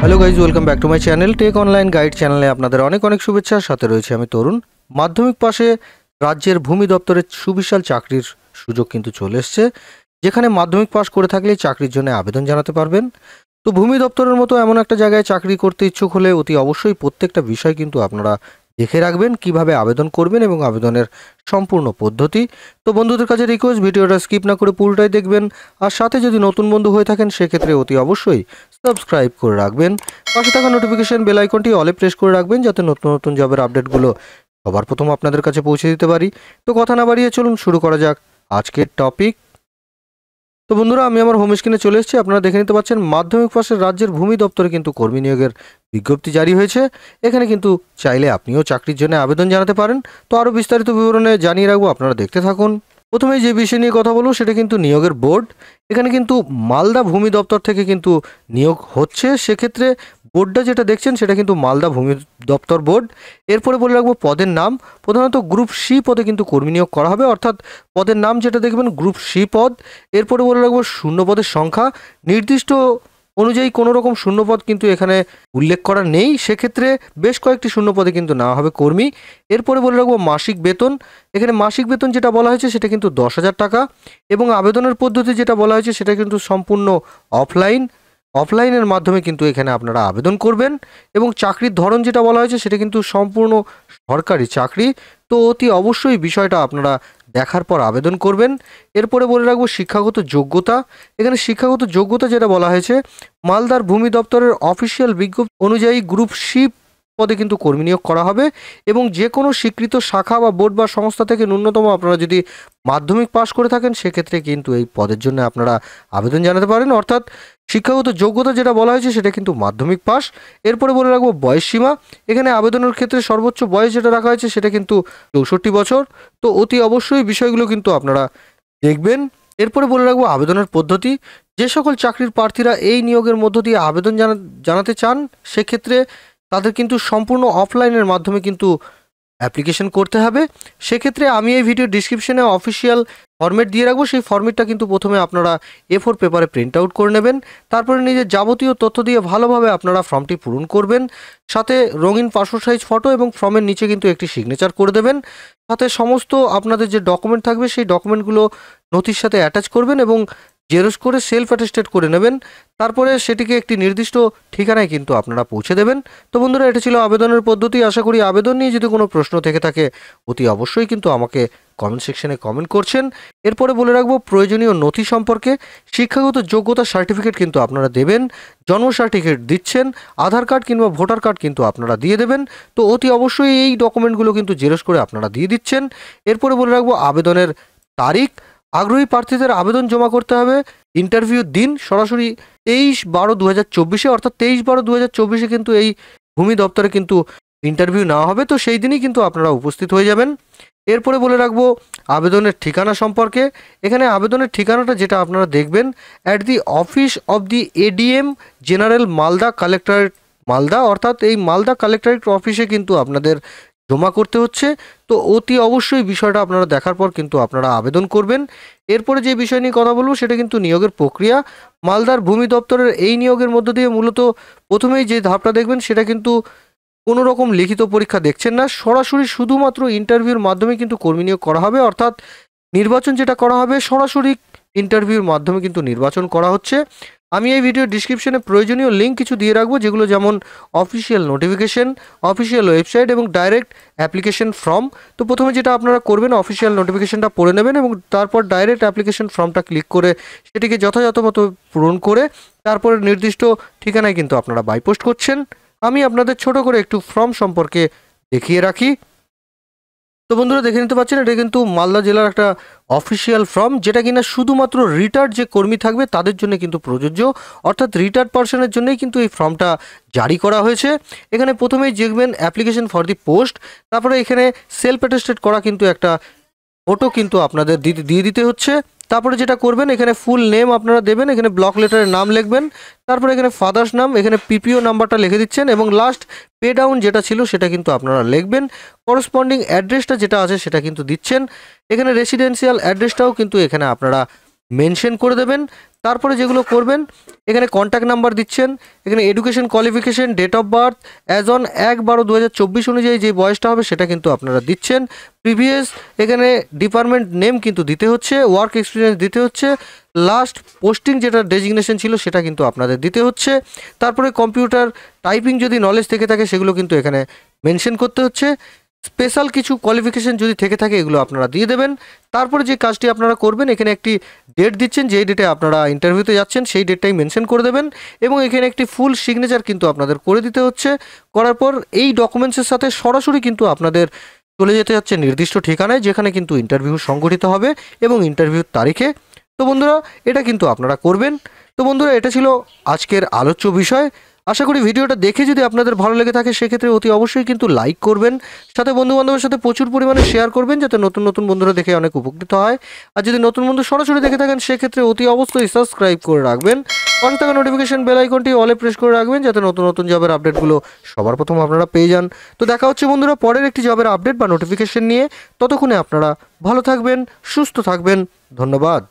Hello guys, welcome back to my channel tech online guide চ্যানেলে আপনাদের অনেক অনেক শুভেচ্ছা। সাথে রয়েছে আমি তরুণ। মাধ্যমিক পাশে রাজ্যের ভূমি দপ্তরের সুবিশাল চাকরির সুযোগ কিন্তু চলে এসছে, যেখানে মাধ্যমিক পাশ করে থাকলে চাকরির জন্য আবেদন জানাতে পারবেন। তো ভূমি দপ্তরের মতো এমন একটা জায়গায় চাকরি করতে ইচ্ছুক হলে অতি অবশ্যই প্রত্যেকটা বিষয় কিন্তু আপনারা দেখে রাখবেন, কিভাবে আবেদন করবেন এবং আবেদনের সম্পূর্ণ পদ্ধতি। তো বন্ধুদের কাছে রিকোয়েস্ট, ভিডিওটা স্কিপ না করে পুরোটাই দেখবেন। আর সাথে যদি নতুন বন্ধু হয়ে থাকেন সেক্ষেত্রে অতি অবশ্যই সাবস্ক্রাইব করে রাখবেন। পাশে থাকা নোটিফিকেশন বেল আইকনটি অলে প্রেস করে রাখবেন, যাতে নতুন নতুন জবের আপডেটগুলো সবার প্রথম আপনাদের কাছে পৌঁছে দিতে পারি। তো কথা না বাড়িয়ে চলুন শুরু করা যাক আজকের টপিক। তো বন্ধুরা, আমি আমার হোম স্ক্রিনে চলে এসেছি। আপনারা দেখে নিতে পাচ্ছেন মাধ্যমিক পাশের রাজ্যের ভূমি দপ্তরে কিন্তু কর্মী নিয়োগের বিজ্ঞপ্তি জারি হয়েছে। এখানে কিন্তু চাইলে আপনিও চাকরির জন্য আবেদন জানাতে পারেন। তো আরও বিস্তারিত বিবরণে জানিয়ে রাখবো, আপনারা দেখতে থাকুন। প্রথমে যে বিষয় নিয়ে কথা বলবো সেটা কিন্তু নিয়োগের বোর্ড। এখানে কিন্তু মালদা ভূমি দপ্তর থেকে কিন্তু নিয়োগ হচ্ছে। সেক্ষেত্রে বোর্ডটা যেটা দেখছেন সেটা কিন্তু মালদা ভূমি দপ্তর বোর্ড। এরপরে বলে রাখবো পদের নাম। প্রধানত গ্রুপ সি পদে কিন্তু কর্মী নিয়োগ করা হবে, অর্থাৎ পদের নাম যেটা দেখবেন গ্রুপ সি পদ। এরপরে বলে রাখবো শূন্য পদের সংখ্যা। নির্দিষ্ট অনুযায়ী কোনো রকম শূন্যপদ কিন্তু এখানে উল্লেখ করা নেই, সেক্ষেত্রে বেশ কয়েকটি শূন্যপদে কিন্তু নেওয়া হবে কর্মী। এরপরে বলে রাখবো মাসিক বেতন। এখানে মাসিক বেতন যেটা বলা হয়েছে সেটা কিন্তু 10,000 টাকা, এবং আবেদনের পদ্ধতি যেটা বলা হয়েছে সেটা কিন্তু সম্পূর্ণ অফলাইনের মাধ্যমে কিন্তু এখানে আপনারা আবেদন করবেন। এবং চাকরির ধরন যেটা বলা হয়েছে সেটা কিন্তু সম্পূর্ণ সরকারি চাকরি। তো অতি অবশ্যই বিষয়টা আপনারা দেখার পর আবেদন করবেন। এরপরে বলে রাখবো শিক্ষাগত যোগ্যতা। এখানে শিক্ষাগত যোগ্যতা যেটা বলা হয়েছে, মালদার ভূমি দপ্তরের অফিসিয়াল বিজ্ঞপ্তি অনুযায়ী গ্রুপ সি পদে কিন্তু কর্মী নিয়োগ করা হবে, এবং যে কোনো স্বীকৃত শাখা বা বোর্ড বা সংস্থা থেকে ন্যূনতম আপনারা যদি মাধ্যমিক পাশ করে থাকেন সেক্ষেত্রে কিন্তু এই পদের জন্য আপনারা আবেদন জানাতে পারেন। অর্থাৎ শিক্ষাগত যোগ্যতা যেটা বলা হয়েছে সেটা কিন্তু মাধ্যমিক পাস। এরপরে বলে রাখবো বয়স সীমা। এখানে আবেদনের ক্ষেত্রে সর্বোচ্চ বয়স যেটা রাখা হয়েছে সেটা কিন্তু 64 বছর। তো অতি অবশ্যই বিষয়গুলো কিন্তু আপনারা দেখবেন। এরপরে বলে রাখবো আবেদনের পদ্ধতি। যে সকল চাকরির প্রার্থীরা এই নিয়োগের মধ্য দিয়ে আবেদন জানাতে চান সেক্ষেত্রে তাদের কিন্তু সম্পূর্ণ অফলাইনের মাধ্যমে কিন্তু অ্যাপ্লিকেশন করতে হবে। সেক্ষেত্রে আমি এই ভিডিও ডিসক্রিপশনে অফিসিয়াল ফরম্যাট দিয়ে রাখবো। সেই ফরম্যাটটা কিন্তু প্রথমে আপনারা A4 পেপারে প্রিন্ট আউট করে নেবেন। তারপরে নিজের যাবতীয় তথ্য দিয়ে ভালোভাবে আপনারা ফর্মটি পূরণ করবেন। সাথে রঙিন পাসপোর্ট সাইজ ফটো এবং ফর্মের নিচে কিন্তু একটি সিগনেচার করে দেবেন। সাথে সমস্ত আপনাদের যে ডকুমেন্ট থাকবে সেই ডকুমেন্টগুলো নথির সাথে অ্যাটাচ করবেন এবং জেরক্স করে সেলফ অ্যাটেস্টেড করে নেবেন। তারপরে সেটিকে একটি নির্দিষ্ট ঠিকানায় কিন্তু আপনারা পৌঁছে দেবেন। তো বন্ধুরা, এটা ছিল আবেদনের পদ্ধতি। আশা করি আবেদন নিয়ে যদি কোনো প্রশ্ন থেকে থাকে অতি অবশ্যই কিন্তু আমাকে কমেন্ট সেকশনে কমেন্ট করছেন। এরপরে বলে রাখবো প্রয়োজনীয় নথি সম্পর্কে। শিক্ষাগত যোগ্যতা সার্টিফিকেট কিন্তু আপনারা দেবেন, জন্ম সার্টিফিকেট দিচ্ছেন, আধার কার্ড কিংবা ভোটার কার্ড কিন্তু আপনারা দিয়ে দেবেন। তো অতি অবশ্যই এই ডকুমেন্টগুলো কিন্তু জেরক্স করে আপনারা দিয়ে দিচ্ছেন। এরপরে বলে রাখবো আবেদনের তারিখ। আগ্রহী প্রার্থীদের আবেদন জমা করতে হবে ইন্টারভিউর দিন সরাসরি 23/12/2024, অর্থাৎ 23/12/2024 কিন্তু এই ভূমি দপ্তরে কিন্তু ইন্টারভিউ নেওয়া হবে। তো সেই দিনই কিন্তু আপনারা উপস্থিত হয়ে যাবেন। এরপরে বলে রাখবো আবেদনের ঠিকানা সম্পর্কে। এখানে আবেদনের ঠিকানাটা যেটা আপনারা দেখবেন, at the office of the ADM general Malda collectorate Malda, অর্থাৎ এই মালদা কালেক্টরেট অফিসে কিন্তু আপনাদের জমা করতে হচ্ছে। তো অতি অবশ্যই বিষয়টা আপনারা দেখার পর কিন্তু আপনারা আবেদন করবেন। এরপরে যে বিষয় নিয়ে কথা বলবো সেটা কিন্তু নিয়োগের প্রক্রিয়া। মালদার ভূমি দপ্তরের এই নিয়োগের মধ্য দিয়ে মূলত প্রথমেই যে ধাপটা দেখবেন সেটা কিন্তু কোনো রকম লিখিত পরীক্ষা দেখছেন না, সরাসরি শুধুমাত্র ইন্টারভিউর মাধ্যমে কিন্তু কর্মী নিয়োগ করা হবে। অর্থাৎ নির্বাচন যেটা করা হবে সরাসরি ইন্টারভিউর মাধ্যমে কিন্তু নির্বাচন করা হচ্ছে। আমি এই ভিডিও ডিসক্রিপশনে প্রয়োজনীয় লিঙ্ক কিছু দিয়ে রাখবো, যেগুলো যেমন অফিসিয়াল নোটিফিকেশন, অফিসিয়াল ওয়েবসাইট এবং ডাইরেক্ট অ্যাপ্লিকেশন ফর্ম। তো প্রথমে যেটা আপনারা করবেন, অফিসিয়াল নোটিফিকেশনটা পড়ে নেবেন এবং তারপর ডাইরেক্ট অ্যাপ্লিকেশন ফর্মটা ক্লিক করে সেটিকে যথাযথ মতো পূরণ করে তারপরে নির্দিষ্ট ঠিকানায় কিন্তু আপনারা বাইপোস্ট করছেন। আমি আপনাদের ছোট করে একটু ফর্ম সম্পর্কে দেখিয়ে রাখি। তো বন্ধুরা, দেখে নিতে পাচ্ছেন এটা কিন্তু মালদা জেলার একটা অফিসিয়াল ফর্ম, যেটা কিনা শুধুমাত্র রিটায়ার্ড যে কর্মী থাকবে তাদের জন্য কিন্তু প্রযোজ্য। অর্থাৎ রিটায়ার্ড পার্সনের জন্যই কিন্তু এই ফর্মটা জারি করা হয়েছে। এখানে প্রথমেই দেখবেন অ্যাপ্লিকেশন ফর দি পোস্ট, তারপরে এখানে সেলফ অ্যাটেস্টেড করা কিন্তু একটা ফটো কিন্তু আপনাদের দিয়ে দিতে হচ্ছে। তারপরে যেটা করবেন, এখানে ফুল নেম আপনারা দেবেন, এখানে ব্লক লেটারের নাম লিখবেন, তারপরে এখানে ফাদার্স নাম, এখানে PPO নাম্বারটা লিখে দিচ্ছেন এবং লাস্ট পে ডাউন যেটা ছিল সেটা কিন্তু আপনারা লিখবেন। করসপন্ডিং অ্যাড্রেসটা যেটা আছে সেটা কিন্তু দিচ্ছেন। এখানে রেসিডেন্সিয়াল অ্যাড্রেসটাও কিন্তু এখানে আপনারা মেনশন করে দেবেন। তারপরে যেগুলো করবেন, এখানে কন্ট্যাক্ট নাম্বার দিচ্ছেন, এখানে education qualification, date of birth as on 1/12/2024 অনুযায়ী যে বয়সটা হবে সেটা কিন্তু আপনারা দিচ্ছেন। প্রিভিয়াস এখানে ডিপার্টমেন্ট নেম কিন্তু দিতে হচ্ছে, ওয়ার্ক এক্সপিরিয়েন্স দিতে হচ্ছে, লাস্ট পোস্টিং যেটা ডেজিগনেশন ছিল সেটা কিন্তু আপনাদের দিতে হচ্ছে। তারপরে কম্পিউটার টাইপিং যদি নলেজ থেকে থাকে সেগুলো কিন্তু এখানে মেনশন করতে হচ্ছে। স্পেশাল কিছু কোয়ালিফিকেশন যদি থেকে থাকে এগুলো আপনারা দিয়ে দেবেন। তারপরে যে কাজটি আপনারা করবেন, এখানে একটি ডেট দিচ্ছেন, যেই ডেটে আপনারা ইন্টারভিউতে যাচ্ছেন সেই ডেটটাই মেনশন করে দেবেন এবং এখানে একটি ফুল সিগনেচার কিন্তু আপনাদের করে দিতে হচ্ছে। করার পর এই ডকুমেন্টসের সাথে সরাসরি কিন্তু আপনাদের চলে যেতে হচ্ছে নির্দিষ্ট ঠিকানায়, যেখানে কিন্তু ইন্টারভিউ সংগঠিত হবে এবং ইন্টারভিউর তারিখে। তো বন্ধুরা, এটা কিন্তু আপনারা করবেন। তো বন্ধুরা, এটা ছিল আজকের আলোচ্য বিষয়। আশা করি ভিডিওটা দেখে যদি আপনাদের ভালো লেগে থাকে সেক্ষেত্রে অতি অবশ্যই কিন্তু লাইক করবেন, সাথে বন্ধুবান্ধবের সাথে প্রচুর পরিমাণে শেয়ার করবেন, যাতে নতুন নতুন বন্ধুরা দেখে অনেক উপকৃত হয়। আর যদি নতুন বন্ধু সরাসরি দেখে থাকেন সেক্ষেত্রে অতি অবশ্যই সাবস্ক্রাইব করে রাখবেন। পাশে থাকা নোটিফিকেশন বেল আইকনটি অলে প্রেস করে রাখবেন, যাতে নতুন নতুন জবের আপডেটগুলো সবার প্রথম আপনারা পেয়ে যান। তো দেখা হচ্ছে বন্ধুরা পরের একটি জবের আপডেট বা নোটিফিকেশন নিয়ে। ততক্ষণে আপনারা ভালো থাকবেন, সুস্থ থাকবেন। ধন্যবাদ।